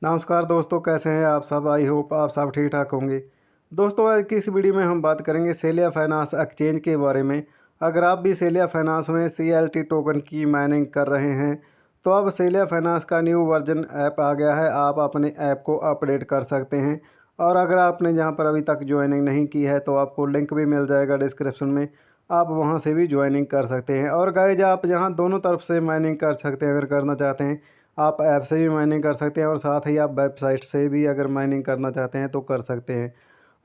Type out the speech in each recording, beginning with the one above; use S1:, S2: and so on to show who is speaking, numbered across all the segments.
S1: नमस्कार दोस्तों, कैसे हैं आप सब। आई होप आप सब ठीक ठाक होंगे। दोस्तों, आज की इस वीडियो में हम बात करेंगे सेलिया फाइनेंस एक्सचेंज के बारे में। अगर आप भी सेलिया फाइनेंस में CLT टोकन की माइनिंग कर रहे हैं तो अब सेलिया फाइनेंस का न्यू वर्जन ऐप आ गया है। आप अपने ऐप को अपडेट कर सकते हैं। और अगर आपने जहां पर अभी तक ज्वाइनिंग नहीं की है तो आपको लिंक भी मिल जाएगा डिस्क्रिप्शन में, आप वहां से भी ज्वाइनिंग कर सकते हैं। और गाइज, आप जहां दोनों तरफ से माइनिंग कर सकते हैं। अगर करना चाहते हैं आप ऐप से भी माइनिंग कर सकते हैं और साथ ही आप वेबसाइट से भी अगर माइनिंग करना चाहते हैं तो कर सकते हैं।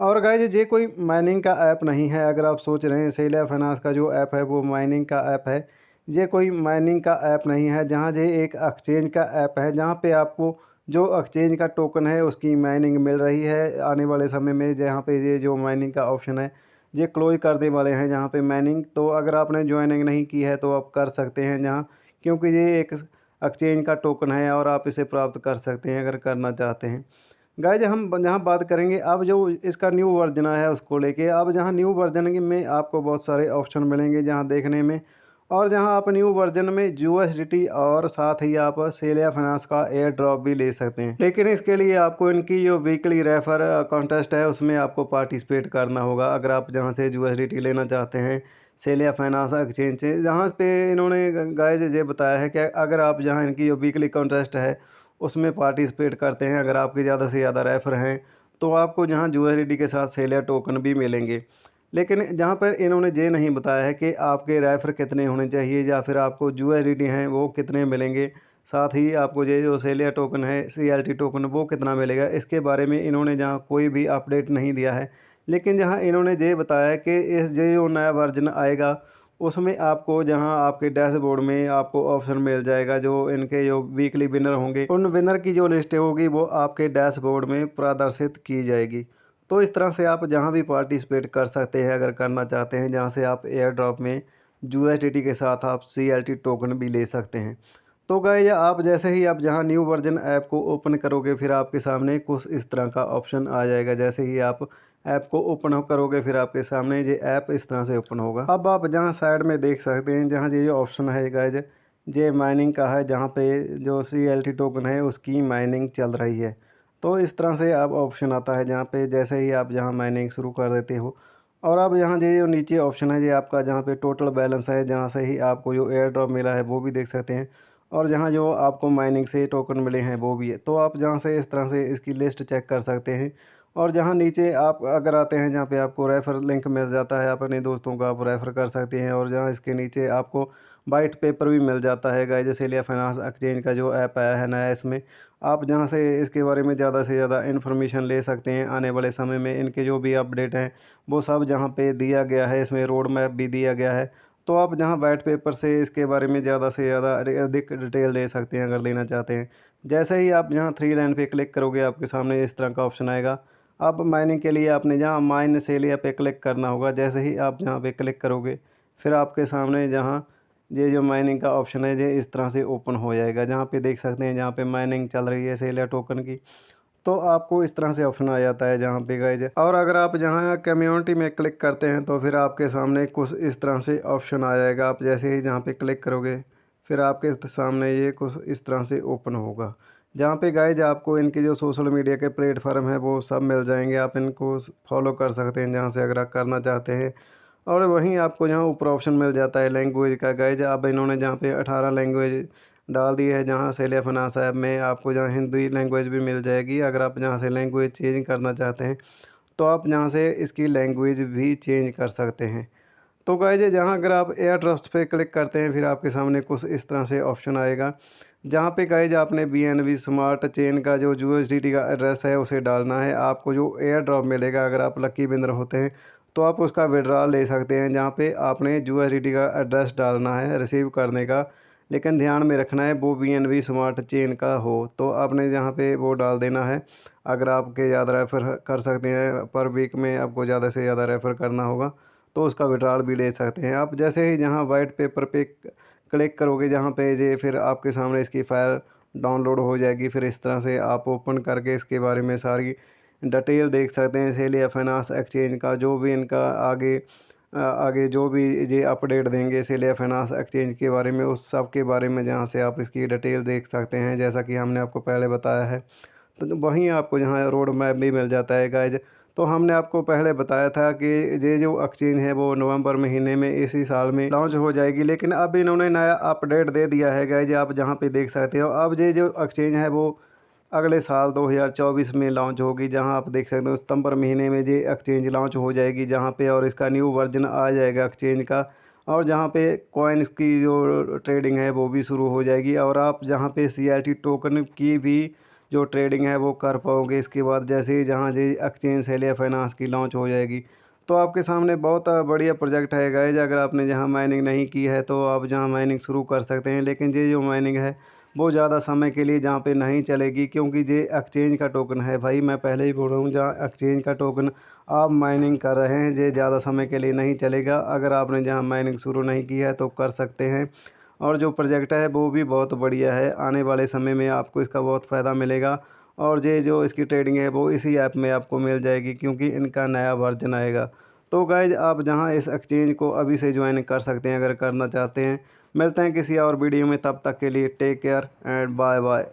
S1: और गाइज, ये कोई माइनिंग का ऐप नहीं है। अगर आप सोच रहे हैं सेलिया फाइनेंस का जो ऐप है वो माइनिंग का ऐप है, ये कोई माइनिंग का ऐप नहीं है। जहाँ ये एक एक्सचेंज का ऐप है जहाँ पे आपको जो एक्सचेंज का टोकन है उसकी माइनिंग मिल रही है आने वाले समय में। जहाँ पे ये जो माइनिंग का ऑप्शन है ये क्लोज करने वाले हैं जहाँ पे माइनिंग। तो अगर आपने ज्वाइनिंग नहीं की है तो आप कर सकते हैं जहाँ, क्योंकि ये एक एक्सचेंज का टोकन है और आप इसे प्राप्त कर सकते हैं अगर करना चाहते हैं। गाइज, हम जहाँ बात करेंगे अब जो इसका न्यू वर्जन है उसको लेके। अब जहाँ न्यू वर्जन में आपको बहुत सारे ऑप्शन मिलेंगे जहाँ देखने में, और जहाँ आप न्यू वर्जन में USDT और साथ ही आप सेलिया फाइनेंस का एयर ड्रॉप भी ले सकते हैं। लेकिन इसके लिए आपको इनकी जो वीकली रेफर कॉन्टेस्ट है उसमें आपको पार्टिसिपेट करना होगा। अगर आप जहाँ से USDT लेना चाहते हैं सेलिया फाइनेंस एक्सचेंज से, जहाँ पे इन्होंने गाइज ये बताया है कि अगर आप जहाँ इनकी जो वीकली कॉन्टेस्ट है उसमें पार्टिसिपेट करते हैं, अगर आपके ज़्यादा से ज़्यादा रेफर हैं तो आपको जहाँ USDT के साथ सेलिया टोकन भी मिलेंगे। लेकिन जहाँ पर इन्होंने ये नहीं बताया है कि आपके रेफर कितने होने चाहिए या फिर आपको USDT हैं वो कितने मिलेंगे, साथ ही आपको ये जो सेलिया टोकन है CLT टोकन वो कितना मिलेगा। इसके बारे में इन्होंने जहाँ कोई भी अपडेट नहीं दिया है। लेकिन जहाँ इन्होंने ये बताया है कि इस ये जो नया वर्जन आएगा उसमें आपको जहाँ आपके डैशबोर्ड में आपको ऑप्शन मिल जाएगा, जो इनके जो वीकली विनर होंगे उन विनर की जो लिस्ट होगी वो आपके डैशबोर्ड में प्रदर्शित की जाएगी। तो इस तरह से आप जहाँ भी पार्टिसिपेट कर सकते हैं अगर करना चाहते हैं, जहाँ से आप एयर ड्रॉप में USDT के साथ आप CLT टोकन भी ले सकते हैं। तो गाइस, आप जैसे ही आप जहाँ न्यू वर्जन ऐप को ओपन करोगे फिर आपके सामने कुछ इस तरह का ऑप्शन आ जाएगा। जैसे ही आप ऐप को ओपन करोगे फिर आपके सामने ये ऐप इस तरह से ओपन होगा। अब आप जहाँ साइड में देख सकते हैं जहाँ ये जो ऑप्शन है गाइस, ये माइनिंग का है, जहाँ पे जो CLT टोकन है उसकी माइनिंग चल रही है। तो इस तरह से अब ऑप्शन आता है जहाँ पे जैसे ही आप जहाँ माइनिंग शुरू कर देते हो, और अब यहाँ ये जो नीचे ऑप्शन है ये आपका जहाँ पे टोटल बैलेंस है, जहाँ से ही आपको जो एयर ड्रॉप मिला है वो भी देख सकते हैं, और जहाँ जो आपको माइनिंग से टोकन मिले हैं वो भी है। तो आप जहाँ से इस तरह से इसकी लिस्ट चेक कर सकते हैं। और जहाँ नीचे आप अगर आते हैं जहाँ पे आपको रेफ़र लिंक मिल जाता है, अपने दोस्तों को आप रेफ़र कर सकते हैं। और जहाँ इसके नीचे आपको वाइट पेपर भी मिल जाता है गाइस, सेलिया फाइनेंस एक्सचेंज का जो ऐप आया है नया, इसमें आप जहाँ से इसके बारे में ज़्यादा से ज़्यादा इन्फॉर्मेशन ले सकते हैं। आने वाले समय में इनके जो भी अपडेट हैं वो सब जहाँ पे दिया गया है, इसमें रोड मैप भी दिया गया है। तो आप जहाँ वाइट पेपर से इसके बारे में ज़्यादा से ज़्यादा अधिक डिटेल ले सकते हैं अगर लेना चाहते हैं। जैसे ही आप यहाँ थ्री लाइन पे क्लिक करोगे आपके सामने इस तरह का ऑप्शन आएगा। अब माइनिंग के लिए आपने जहाँ माइन सेलिया पे क्लिक करना होगा। जैसे ही आप यहाँ पे क्लिक करोगे फिर आपके सामने जहाँ ये जो माइनिंग का ऑप्शन है ये इस तरह से ओपन हो जाएगा। जहाँ पे देख सकते हैं जहाँ पे माइनिंग चल रही है सेलिया टोकन की, तो आपको इस तरह से ऑप्शन आ जाता है जहाँ पे गाइज। और अगर आप जहाँ कम्युनिटी में क्लिक करते हैं तो फिर आपके सामने कुछ इस तरह से ऑप्शन आ जाएगा। आप जैसे ही जहाँ पे क्लिक करोगे फिर आपके सामने ये कुछ इस तरह से ओपन होगा, जहाँ पे गाइज आपको इनके जो सोशल मीडिया के प्लेटफॉर्म है वो सब मिल जाएंगे। आप इनको फॉलो कर सकते हैं जहाँ से अगर आप करना चाहते हैं। और वहीं आपको जहाँ ऊपर ऑप्शन मिल जाता है लैंग्वेज का गाइज, अब इन्होंने जहाँ पे 18 लैंग्वेज डाल दी है। जहाँ सेलिया फाइनेंस ऐप में आपको जहाँ हिंदी लैंग्वेज भी मिल जाएगी। अगर आप जहाँ से लैंग्वेज चेंज करना चाहते हैं तो आप यहाँ से इसकी लैंग्वेज भी चेंज कर सकते हैं। तो गाइज, जहाँ अगर आप एयर ड्रॉप्स पे क्लिक करते हैं फिर आपके सामने कुछ इस तरह से ऑप्शन आएगा, जहाँ पे गाइज आपने BNB स्मार्ट चेन का जो USDT का एड्रेस है उसे डालना है। आपको जो एयर ड्रॉप मिलेगा अगर आप लकी विनर होते हैं तो आप उसका विड्रॉल ले सकते हैं। जहाँ पे आपने USDT का एड्रेस डालना है रिसीव करने का, लेकिन ध्यान में रखना है वो BNB स्मार्ट चेन का हो। तो आपने यहाँ पे वो डाल देना है। अगर आपके ज़्यादा रेफ़र कर सकते हैं, पर वीक में आपको ज़्यादा से ज़्यादा रेफ़र करना होगा तो उसका विड्रॉल भी ले सकते हैं आप। जैसे ही जहाँ वाइट पेपर पे क्लिक करोगे जहाँ पे ये फिर आपके सामने इसकी फ़ाइल डाउनलोड हो जाएगी। फिर इस तरह से आप ओपन करके इसके बारे में सारी डिटेल देख सकते हैं। सेलिया फाइनेंस एक्सचेंज का जो भी इनका आगे जो भी ये अपडेट देंगे सेलिया फाइनेंस एक्सचेंज के बारे में, उस सब के बारे में जहाँ से आप इसकी डिटेल देख सकते हैं जैसा कि हमने आपको पहले बताया है। तो वहीं आपको जहाँ रोड मैप भी मिल जाता है गाइज। तो हमने आपको पहले बताया था कि ये जो एक्सचेंज है वो नवंबर महीने में इसी साल में लॉन्च हो जाएगी, लेकिन अब इन्होंने नया अपडेट दे दिया है गाइज। आप जहाँ पे देख सकते हो अब ये जो एक्सचेंज है वो अगले साल 2024 में लॉन्च होगी, जहां आप देख सकते हो सितंबर महीने में ये एक्सचेंज लॉन्च हो जाएगी जहां पे, और इसका न्यू वर्जन आ जाएगा एक्सचेंज का, और जहां पे कॉइन्स की जो ट्रेडिंग है वो भी शुरू हो जाएगी, और आप जहां पे CLT टोकन की भी जो ट्रेडिंग है वो कर पाओगे इसके बाद, जैसे ही जहाँ ये एक्सचेंज सेलिया फाइनेंस की लॉन्च हो जाएगी। तो आपके सामने बहुत बढ़िया प्रोजेक्ट है गाइज। अगर आपने जहाँ माइनिंग नहीं की है तो आप जहाँ माइनिंग शुरू कर सकते हैं, लेकिन ये जो माइनिंग है वो ज़्यादा समय के लिए जहाँ पे नहीं चलेगी, क्योंकि ये एक्सचेंज का टोकन है भाई। मैं पहले ही बोल रहा हूँ, जहाँ एक्सचेंज का टोकन आप माइनिंग कर रहे हैं ये ज़्यादा समय के लिए नहीं चलेगा। अगर आपने जहाँ माइनिंग शुरू नहीं की है तो कर सकते हैं, और जो प्रोजेक्ट है वो भी बहुत बढ़िया है। आने वाले समय में आपको इसका बहुत फ़ायदा मिलेगा, और ये जो इसकी ट्रेडिंग है वो इसी ऐप में आपको मिल जाएगी, क्योंकि इनका नया वर्जन आएगा। तो गाइज आप जहां इस एक्सचेंज को अभी से ज्वाइन कर सकते हैं अगर करना चाहते हैं। मिलते हैं किसी और वीडियो में, तब तक के लिए take care and bye bye.